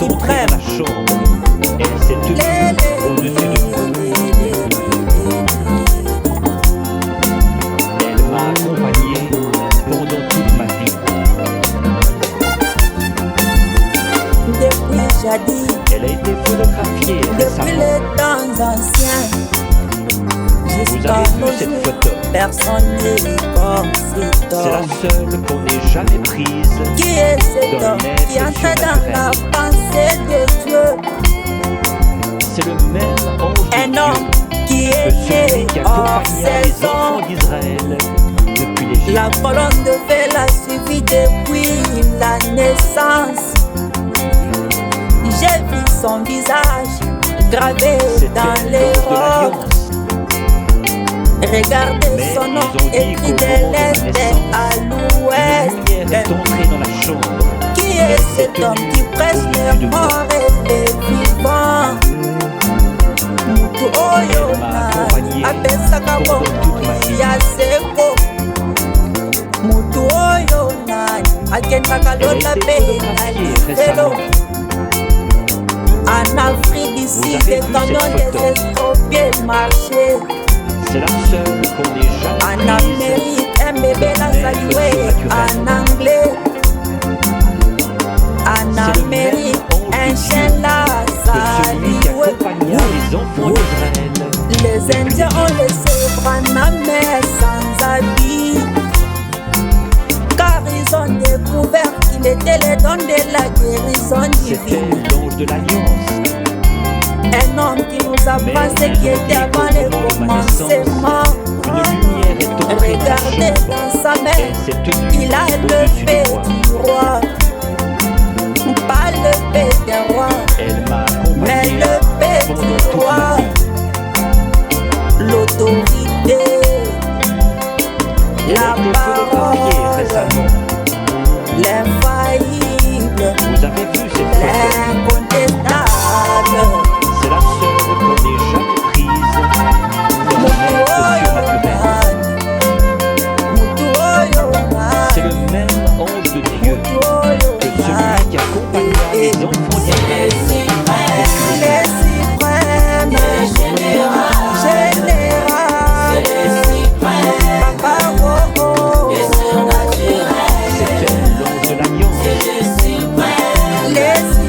est entrée dans la chambre. Elle s'est tenue au-dessus de moi. Elle m'a accompagné pendant toute ma vie. Depuis jadis, Elle a été photographiée depuis récemment. les temps anciens, Vous jusqu'à avez vu nos cette jours, photo? personne n'est comme cet C'est la homme. seule qu'on n'ait jamais prise. Qui est cet d'un homme être qui entre dans la surnaturel. pensée de Dieu? C'est le même ange de Un Dieu homme qui que est celui né qui hors accompagna les enfants saison. d'Israël depuis l'Égypte. La colonne de feu l'a suivi depuis la naissance. J'ai vu son visage gravé C'était dans les l'ange de robes. l'Alliance. Regardez Mais son nom ils ont dit écrit qu'au de moment de ma l'est naissance, à une l'ouest. lumière est entrée dans la chambre. Qui est cet homme qui presse les morts et les vivants? Mutu oyo nani apesaka bomoi ya seko? Mutu oyo nani akendaka lola mpe na lifelo? En Afrique d'ici, des camions des estropiés marchaient. C'est la seule qu'on n'ait En jamais prise. Amérique, un bébé l'a salué en anglais. En Amérique, un chien l'a Que celui qui salué. accompagna les enfants d'Israël. Les Indiens ont laissé Branham sans habit, car ils ont découvert qu'il était le don de la guérison C'était divine. l'ange de l'Alliance. Un homme qui nous apprend ce qui était avant le commencement. Une lumière est entrée dans la Regardez chambre. dans sa main, Elle s'est tenue il a au-dessus le de moi. du roi. Pas le paix des rois, Elle m'a mais accompagné le paix pendant du toute roi. ma vie. L'autorité, Elle la a été photographiée parole, récemment. l'infaillible, Vous avez vu cette photo? l'incontestable. C'est la seule qu'on n'ait jamais prise d'un être surnaturel. C'est le même ange de Dieu que celui qui accompagna les enfants d'Israël depuis Les l'Égypte. suprêmes, général, Papa, oh, oh. C'était l'ange de l'Alliance. Les suprêmes,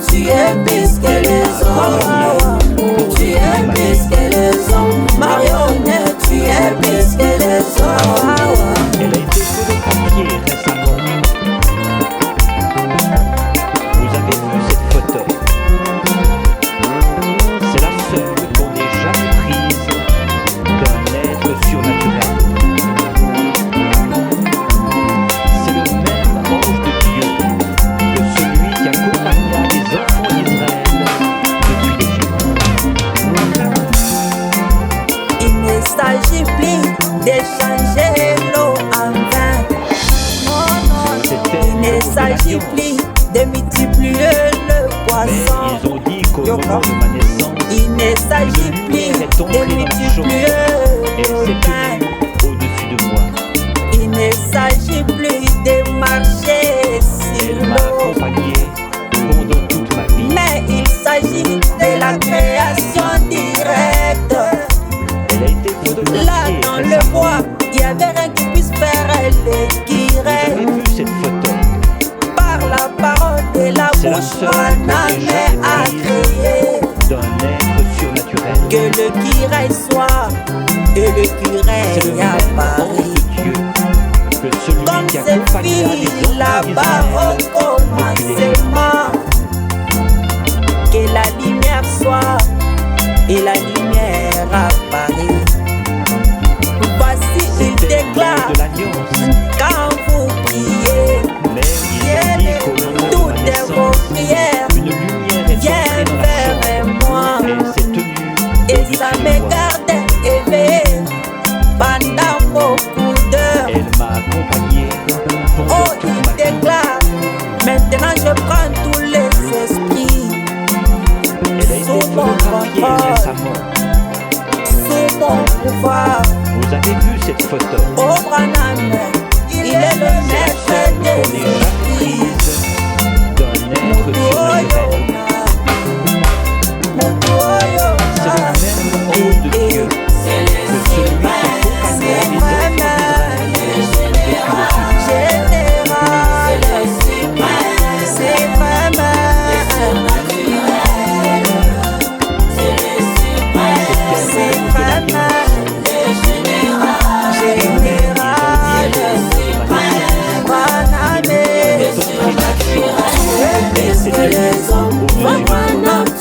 Tu es plus que les hommes. tu es plus que les hommes. Marionnette, tu es plus que les hommes. Elle a été photographiée récemment. Vous avez vu cette photo? C'est la seule qu'on n'ait jamais prise d'un être surnaturel. C'est le même ange de Dieu que celui qui accompagna les enfants d'Israël depuis l'Égypte. Il ne s'agit plus d'échanger l'eau en vin. C'était Il ne l'ange de s'agit l'Alliance. plus de multiplier le Mais poisson. ils ont dit qu'au moment de ma naissance, Il ne s'agit plus de multiplier elle le s'est vin. tenue au-dessus de moi. Il ne s'agit plus de marcher sur Elle m'a l'eau. accompagné pendant toute ma vie. Mais il s'agit de la création directe. Elle a été Là, photographiée dans le récemment. bois, il y avait rien qui puisse faire Vous l'équiré. avez vu cette photo? Par la parole de la C'est la bouche, seule mon que âme j'ai a jamais crié. d'un être surnaturel. Que le curé soit et le C'est curé le à même Paris. ange de Dieu que celui Comme qui ces accompagna les filles enfants là-bas au d'Israël depuis l'Égypte. commencement. Que la lumière soit et la lumière à Paris. Voici, il C'était déclare l'ange de l'Alliance. quand vous priez, Mais ils ont dit qu'au moment de ma toutes vos naissance, prières une lumière est viennent entrée dans la vers chambre. moi. Elle s'est tenue Et au-dessus ça de me moi. garde éveillé pendant beaucoup d'heures. Elle m'a accompagné pendant Oh, toute il ma vie. déclare, maintenant je prends tous les esprits Elle a été sous mon photographiée contrôle. récemment. mon pouvoir. Vous avez vu cette photo? Oh Branham, il est le maître des esprits. D'un être surnaturel. C'est le même rôle de Dieu que celui qui accompagnait les enfants d'Israël depuis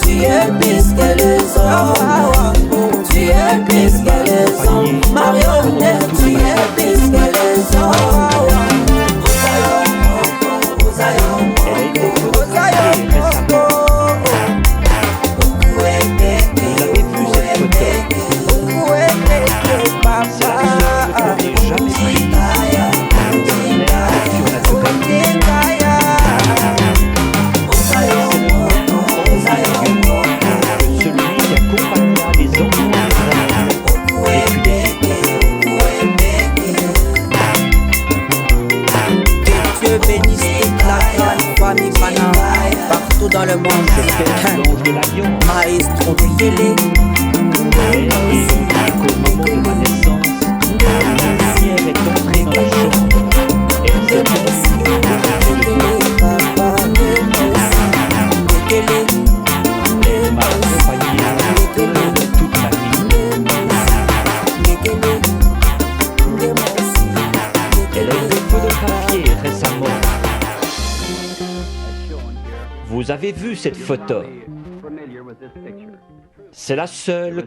Tu es plus que les hommes, tu es plus que les hommes, marionnette, tu es plus que les hommes. Elle a été photographiée récemment. Vous avez vu cette photo? C'est la seule qu'on n'ait jamais prise d'un être surnaturel. Partout dans le monde, L'ange de l'avion. Maestro Bekele. Et qu'au moment de ma naissance, la lumière est entrée dans la chambre. Et elle s'est elle m'a accompagné de toute ma vie. Elle a été photographiée récemment. Vous avez vu cette photo? C'est la seule